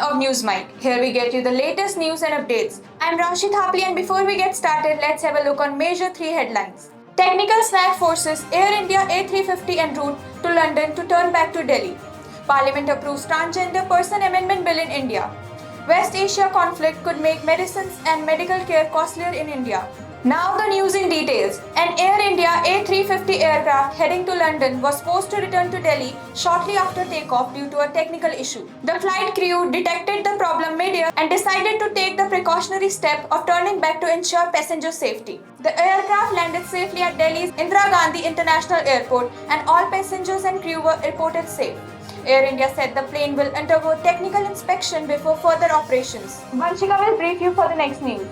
of NewsMike. Here we get you the latest news and updates. I'm Rashi Thapli, and before we get started, let's have a look on major 3 headlines. Technical snag forces Air India A350 en route to London to turn back to Delhi. Parliament approves Transgender Person Amendment Bill in India. West Asia conflict could make medicines and medical care costlier in India. Now the news in details. An Air India A350 aircraft heading to London was supposed to return to Delhi shortly after takeoff due to a technical issue. The flight crew detected the problem mid-air and decided to take the precautionary step of turning back to ensure passenger safety. The aircraft landed safely at Delhi's Indira Gandhi International Airport and all passengers and crew were reported safe. Air India said the plane will undergo technical inspection before further operations. Vanshika will brief you for the next news.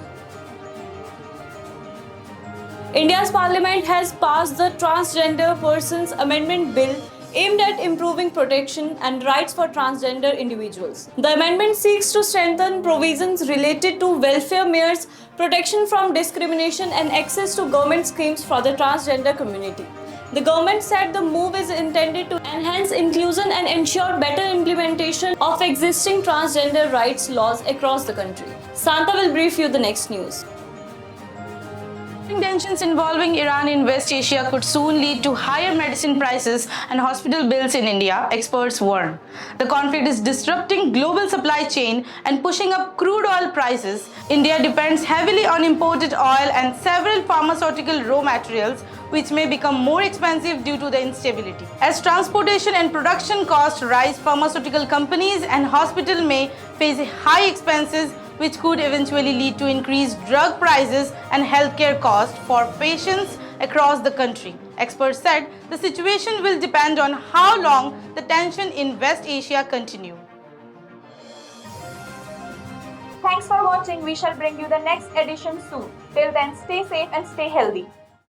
India's parliament has passed the Transgender Persons Amendment Bill aimed at improving protection and rights for transgender individuals. The amendment seeks to strengthen provisions related to welfare measures, protection from discrimination, and access to government schemes for the transgender community. The government said the move is intended to enhance inclusion and ensure better implementation of existing transgender rights laws across the country. Santa will brief you the next news. Tensions involving Iran in West Asia could soon lead to higher medicine prices and hospital bills in India, experts warn. The conflict is disrupting global supply chain and pushing up crude oil prices. India depends heavily on imported oil and several pharmaceutical raw materials, which may become more expensive due to the instability. As transportation and production costs rise, pharmaceutical companies and hospitals may face high expenses, which could eventually lead to increased drug prices and healthcare costs for patients across the country. Experts said the situation will depend on how long the tension in West Asia continue. Thanks for watching. We shall bring you the next edition soon. Till then, stay safe and stay healthy.